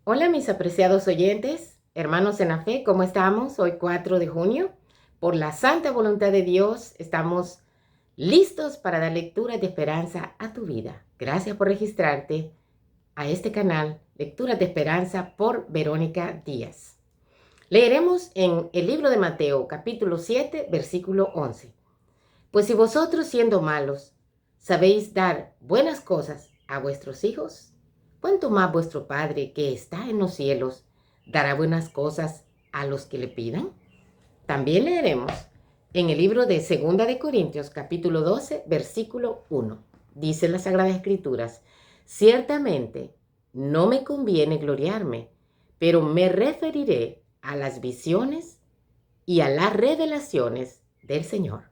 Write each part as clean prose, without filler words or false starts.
Hola mis apreciados oyentes, hermanos en la fe, ¿cómo estamos? Hoy 4 de junio. Por la santa voluntad de Dios estamos listos para dar lectura de esperanza a tu vida. Gracias por registrarte a este canal, Lecturas de Esperanza por Verónica Díaz. Leeremos en el libro de Mateo, capítulo 7, versículo 11. Pues si vosotros siendo malos sabéis dar buenas cosas a vuestros hijos, ¿cuánto más vuestro Padre que está en los cielos dará buenas cosas a los que le pidan? También leeremos en el libro de Segunda de Corintios, capítulo 12, versículo 1. Dice las Sagradas Escrituras: ciertamente no me conviene gloriarme, pero me referiré a las visiones y a las revelaciones del Señor.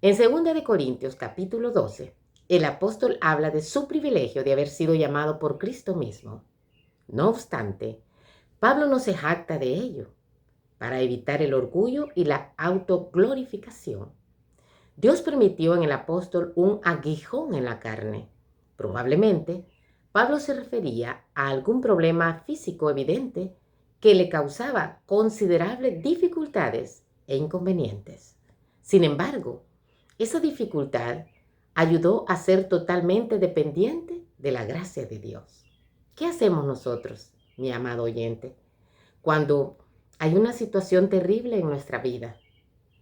En 2 de Corintios capítulo 12, el apóstol habla de su privilegio de haber sido llamado por Cristo mismo. No obstante, Pablo no se jacta de ello, para evitar el orgullo y la autoglorificación. Dios permitió en el apóstol un aguijón en la carne. Probablemente, Pablo se refería a algún problema físico evidente que le causaba considerables dificultades e inconvenientes. Sin embargo, esa dificultad ayudó a ser totalmente dependiente de la gracia de Dios. ¿Qué hacemos nosotros, mi amado oyente, cuando hay una situación terrible en nuestra vida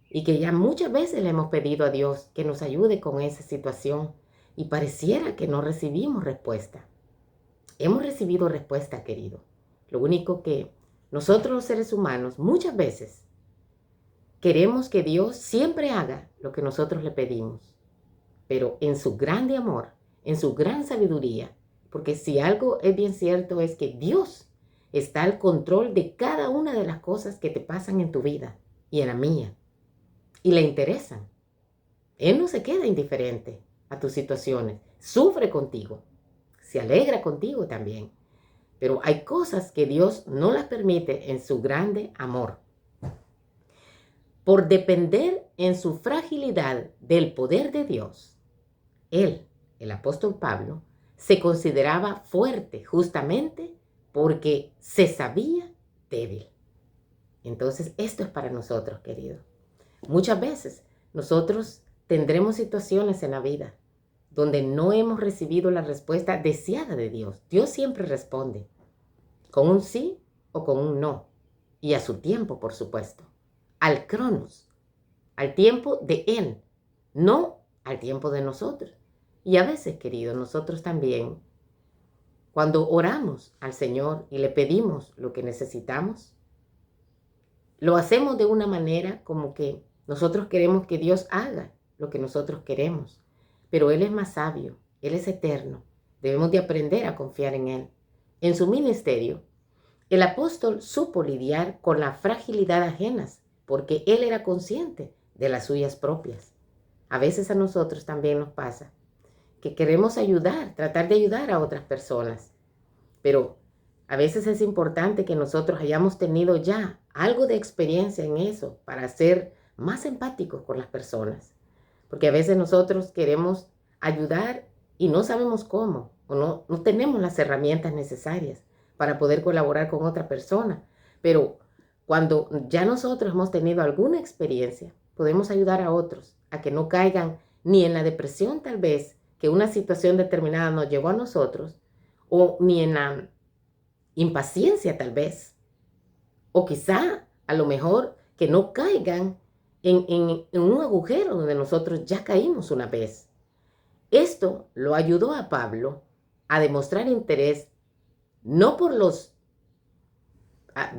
y que ya muchas veces le hemos pedido a Dios que nos ayude con esa situación y pareciera que no recibimos respuesta? Hemos recibido respuesta, querido. Lo único que nosotros los seres humanos muchas veces queremos que Dios siempre haga lo que nosotros le pedimos, pero en su grande amor, en su gran sabiduría, porque si algo es bien cierto es que Dios está al control de cada una de las cosas que te pasan en tu vida y en la mía, y le interesan. Él no se queda indiferente a tus situaciones, sufre contigo, se alegra contigo también, pero hay cosas que Dios no las permite en su grande amor. Por depender en su fragilidad del poder de Dios, él, el apóstol Pablo, se consideraba fuerte justamente porque se sabía débil. Entonces, esto es para nosotros, querido. Muchas veces nosotros tendremos situaciones en la vida donde no hemos recibido la respuesta deseada de Dios. Dios siempre responde con un sí o con un no, y a su tiempo, por supuesto, al cronos, al tiempo de Él, no al tiempo de nosotros. Y a veces, querido, nosotros también, cuando oramos al Señor y le pedimos lo que necesitamos, lo hacemos de una manera como que nosotros queremos que Dios haga lo que nosotros queremos. Pero Él es más sabio, Él es eterno. Debemos de aprender a confiar en Él. En su ministerio, el apóstol supo lidiar con la fragilidad ajenas, porque él era consciente de las suyas propias. A veces a nosotros también nos pasa que queremos ayudar, tratar de ayudar a otras personas, pero a veces es importante que nosotros hayamos tenido ya algo de experiencia en eso para ser más empáticos con las personas, porque a veces nosotros queremos ayudar y no sabemos cómo, o no tenemos las herramientas necesarias para poder colaborar con otra persona. Pero cuando ya nosotros hemos tenido alguna experiencia, podemos ayudar a otros a que no caigan ni en la depresión tal vez que una situación determinada nos llevó a nosotros, o ni en la impaciencia tal vez, o quizá a lo mejor que no caigan en un agujero donde nosotros ya caímos una vez. Esto lo ayudó a Pablo a demostrar interés no por los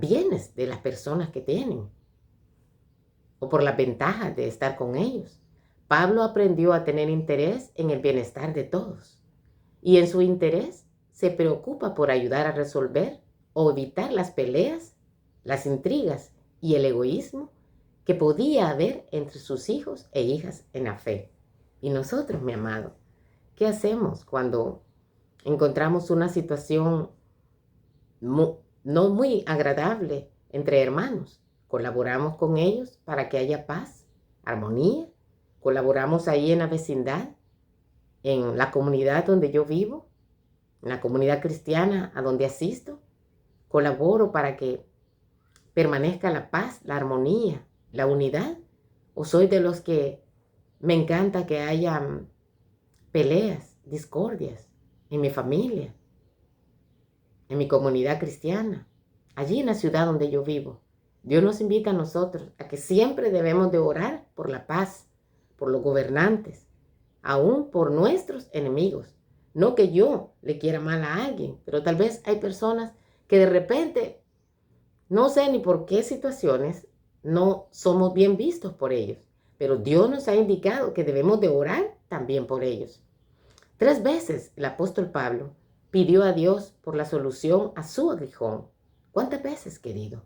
bienes de las personas que tienen o por las ventajas de estar con ellos. Pablo aprendió a tener interés en el bienestar de todos, y en su interés se preocupa por ayudar a resolver o evitar las peleas, las intrigas y el egoísmo que podía haber entre sus hijos e hijas en la fe. Y nosotros, mi amado, ¿qué hacemos cuando encontramos una situación no muy agradable entre hermanos? Colaboramos con ellos para que haya paz, armonía. Colaboramos ahí en la vecindad, en la comunidad donde yo vivo, en la comunidad cristiana a donde asisto. colaboro para que permanezca la paz, la armonía, la unidad? ¿O soy de los que me encanta que haya peleas, discordias en mi familia, en mi comunidad cristiana, allí en la ciudad donde yo vivo? Dios nos invita a nosotros a que siempre debemos de orar por la paz, por los gobernantes, aún por nuestros enemigos. No que yo le quiera mal a alguien, pero tal vez hay personas que de repente, no sé ni por qué situaciones, no somos bien vistos por ellos. Pero Dios nos ha indicado que debemos de orar también por ellos. 3 veces el apóstol Pablo pidió a Dios por la solución a su aguijón. ¿Cuántas veces, querido?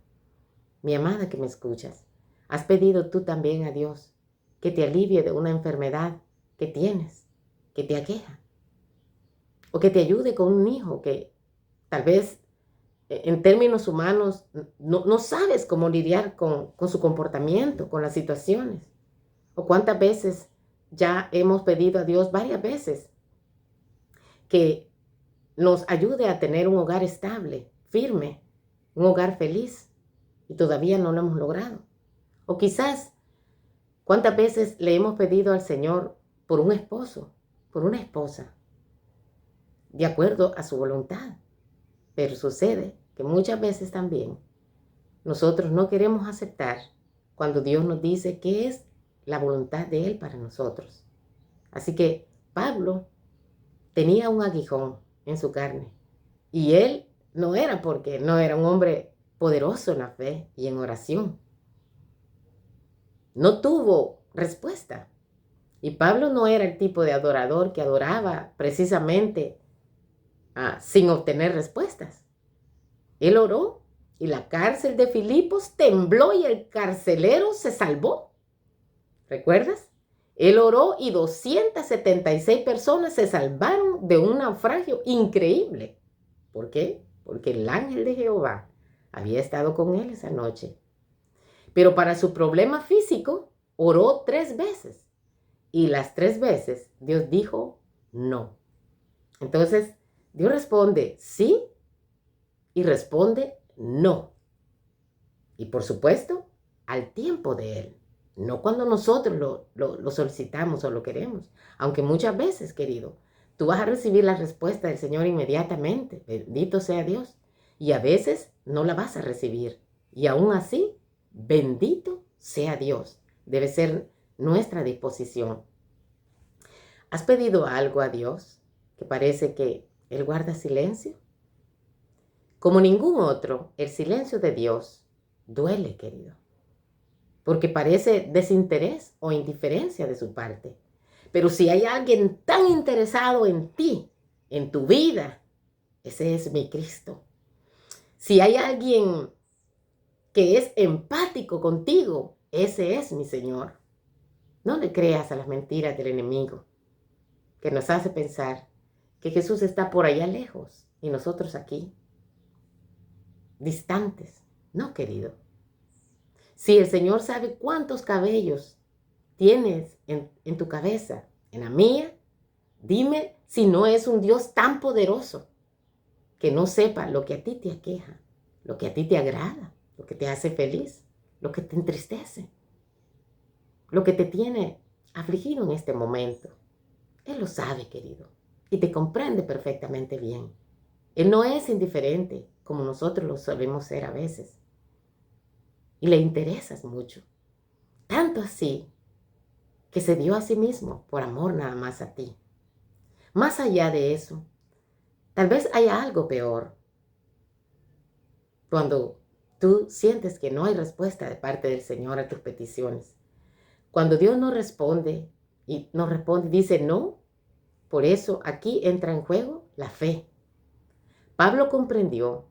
Mi amada que me escuchas, ¿has pedido tú también a Dios que te alivie de una enfermedad que tienes, que te aqueja? O que te ayude con un hijo que tal vez en términos humanos no sabes cómo lidiar con su comportamiento, con las situaciones. O cuántas veces ya hemos pedido a Dios varias veces que nos ayude a tener un hogar estable, firme, un hogar feliz, y todavía no lo hemos logrado. O quizás, ¿cuántas veces le hemos pedido al Señor por un esposo, por una esposa, de acuerdo a su voluntad? Pero sucede que muchas veces también nosotros no queremos aceptar cuando Dios nos dice qué es la voluntad de Él para nosotros. Así que Pablo tenía un aguijón en su carne, y él no era porque no era un hombre poderoso en la fe y en oración. No tuvo respuesta. Y Pablo no era el tipo de adorador que adoraba precisamente sin obtener respuestas. Él oró y la cárcel de Filipos tembló y el carcelero se salvó. ¿Recuerdas? Él oró y 276 personas se salvaron de un naufragio increíble. ¿Por qué? Porque el ángel de Jehová había estado con él esa noche. Pero para su problema físico, oró 3 veces. Y las 3 veces Dios dijo no. Entonces, Dios responde sí y responde no. Y por supuesto, al tiempo de Él. No cuando nosotros lo solicitamos o lo queremos. Aunque muchas veces, querido, tú vas a recibir la respuesta del Señor inmediatamente. Bendito sea Dios. Y a veces no la vas a recibir. Y aún así, bendito sea Dios. Debe ser nuestra disposición. ¿Has pedido algo a Dios que parece que Él guarda silencio? Como ningún otro, el silencio de Dios duele, querido, porque parece desinterés o indiferencia de su parte. Pero si hay alguien tan interesado en ti, en tu vida, ese es mi Cristo. Si hay alguien que es empático contigo, ese es mi Señor. No le creas a las mentiras del enemigo, que nos hace pensar que Jesús está por allá lejos y nosotros aquí, distantes. No, querido. Si el Señor sabe cuántos cabellos tienes en tu cabeza, en la mía, dime si no es un Dios tan poderoso que no sepa lo que a ti te aqueja, lo que a ti te agrada, lo que te hace feliz, lo que te entristece, lo que te tiene afligido en este momento. Él lo sabe, querido, y te comprende perfectamente bien. Él no es indiferente como nosotros lo solemos ser a veces. Y le interesas mucho. Tanto así que se dio a sí mismo por amor nada más a ti. Más allá de eso, tal vez haya algo peor. Cuando tú sientes que no hay respuesta de parte del Señor a tus peticiones. Cuando Dios no responde y dice no, por eso aquí entra en juego la fe. Pablo comprendió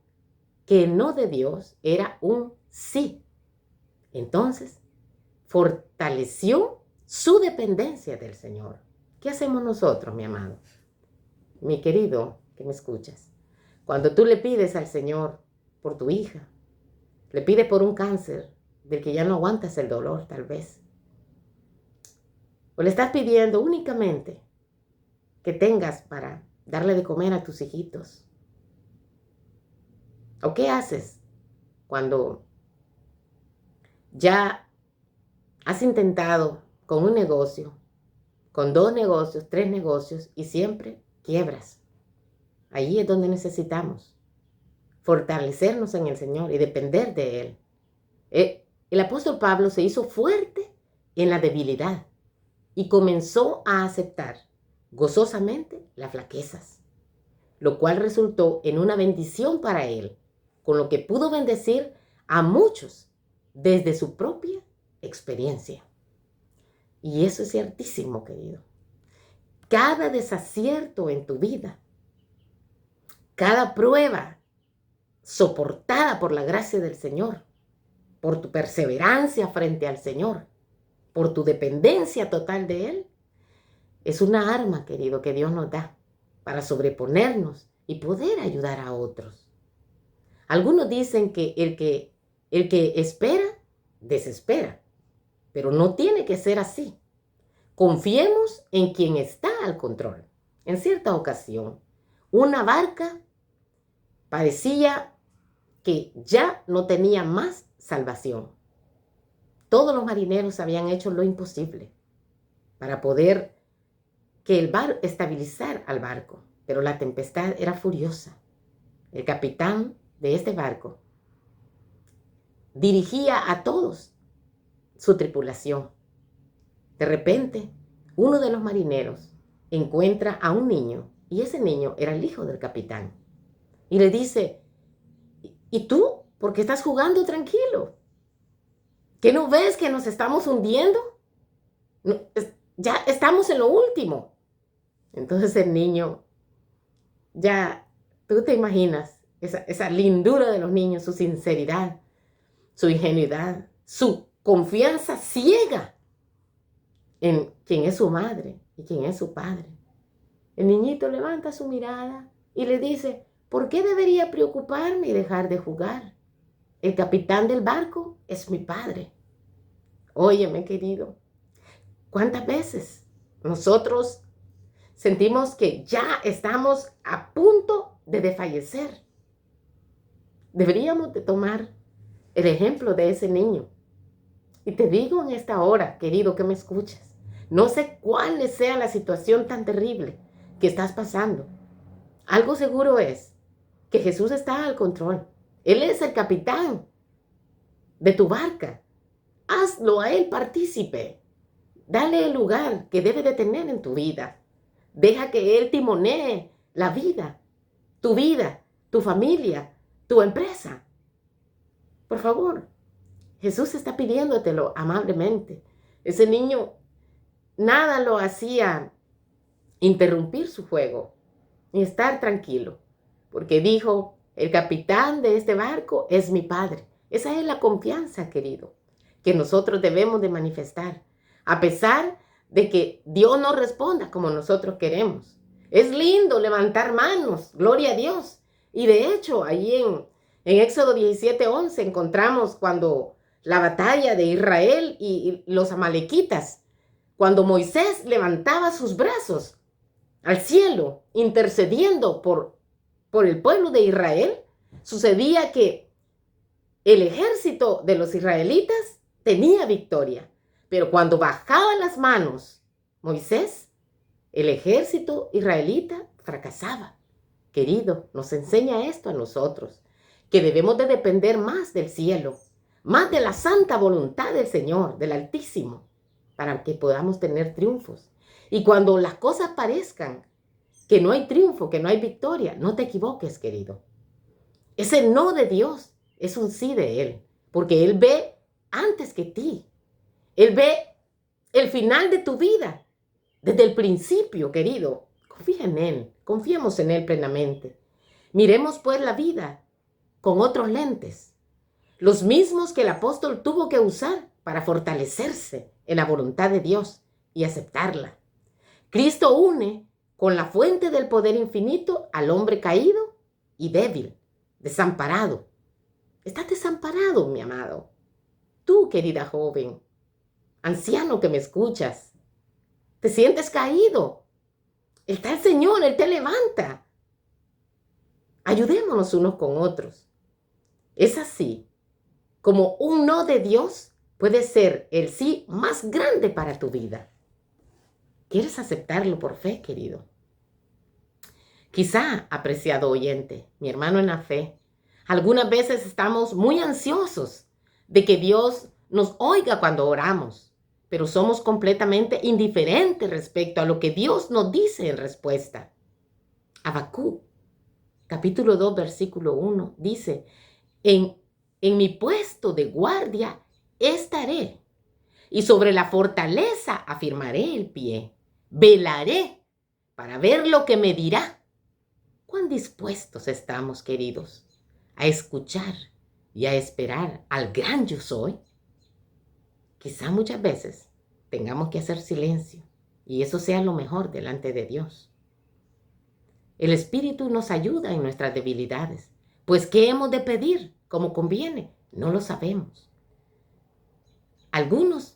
que el no de Dios era un sí. Entonces, fortaleció su dependencia del Señor. ¿Qué hacemos nosotros, mi amado? Mi querido, que me escuchas. Cuando tú le pides al Señor por tu hija, le pides por un cáncer del que ya no aguantas el dolor, tal vez. O le estás pidiendo únicamente que tengas para darle de comer a tus hijitos. ¿O qué haces cuando ya has intentado con un negocio, con 2 negocios, 3 negocios y siempre quiebras? Allí es donde necesitamos fortalecernos en el Señor y depender de Él. El apóstol Pablo se hizo fuerte en la debilidad y comenzó a aceptar gozosamente las flaquezas, lo cual resultó en una bendición para él, con lo que pudo bendecir a muchos desde su propia experiencia. Y eso es ciertísimo, querido. Cada desacierto en tu vida, cada prueba soportada por la gracia del Señor, por tu perseverancia frente al Señor, por tu dependencia total de Él, es una arma, querido, que Dios nos da para sobreponernos y poder ayudar a otros. Algunos dicen que el que espera, desespera, pero no tiene que ser así. Confiemos en quien está al control. En cierta ocasión, una barca parecía que ya no tenía más salvación. Todos los marineros habían hecho lo imposible para poder estabilizar al barco, pero la tempestad era furiosa. El capitán de este barco dirigía a todos su tripulación. De repente, uno de los marineros encuentra a un niño, y ese niño era el hijo del capitán, y le dice: ¿y tú? ¿Por qué estás jugando tranquilo? ¿Qué no ves que nos estamos hundiendo? No, ya estamos en lo último. Entonces el niño, ya tú te imaginas esa lindura de los niños, su sinceridad, su ingenuidad, su confianza ciega en quién es su madre y quién es su padre. El niñito levanta su mirada y le dice: ¿por qué debería preocuparme y dejar de jugar? El capitán del barco es mi padre. Óyeme, querido, ¿cuántas veces nosotros sentimos que ya estamos a punto de desfallecer? Deberíamos de tomar el ejemplo de ese niño. Y te digo en esta hora, querido, que me escuchas, no sé cuál sea la situación tan terrible que estás pasando. Algo seguro es que Jesús está al control. Él es el capitán de tu barca. Hazlo a Él partícipe. Dale el lugar que debe de tener en tu vida. Deja que Él timonee la vida, tu familia, tu empresa. Por favor, Jesús está pidiéndotelo amablemente. Ese niño nada lo hacía interrumpir su juego y estar tranquilo, porque dijo: el capitán de este barco es mi padre. Esa es la confianza, querido, que nosotros debemos de manifestar, a pesar de que Dios no responda como nosotros queremos. Es lindo levantar manos, gloria a Dios. Y de hecho, ahí en Éxodo 17:11 encontramos cuando la batalla de Israel y los amalequitas, cuando Moisés levantaba sus brazos al cielo, intercediendo por el pueblo de Israel, sucedía que el ejército de los israelitas tenía victoria. Pero cuando bajaba las manos Moisés, el ejército israelita fracasaba. Querido, nos enseña esto a nosotros, que debemos de depender más del cielo, más de la santa voluntad del Señor, del Altísimo, para que podamos tener triunfos. Y cuando las cosas parezcan que no hay triunfo, que no hay victoria, no te equivoques, querido. Ese no de Dios es un sí de Él, porque Él ve antes que ti. Él ve el final de tu vida desde el principio, querido. Confía en Él, confiemos en Él plenamente. Miremos pues la vida con otros lentes, los mismos que el apóstol tuvo que usar para fortalecerse en la voluntad de Dios y aceptarla. Cristo une con la fuente del poder infinito al hombre caído y débil, desamparado. Estás desamparado, mi amado. Tú, querida joven, anciano que me escuchas, te sientes caído. Está el Señor, Él te levanta. Ayudémonos unos con otros. Es así como un no de Dios puede ser el sí más grande para tu vida. ¿Quieres aceptarlo por fe, querido? Quizá, apreciado oyente, mi hermano en la fe, algunas veces estamos muy ansiosos de que Dios nos oiga cuando oramos, pero somos completamente indiferentes respecto a lo que Dios nos dice en respuesta. Habacuc, capítulo 2, versículo 1, dice, en, en mi puesto de guardia estaré, y sobre la fortaleza afirmaré el pie. Velaré para ver lo que me dirá. ¿Cuán dispuestos estamos, queridos, a escuchar y a esperar al gran yo soy? Quizá muchas veces tengamos que hacer silencio y eso sea lo mejor delante de Dios. El Espíritu nos ayuda en nuestras debilidades, pues ¿qué hemos de pedir como conviene? No lo sabemos. Algunos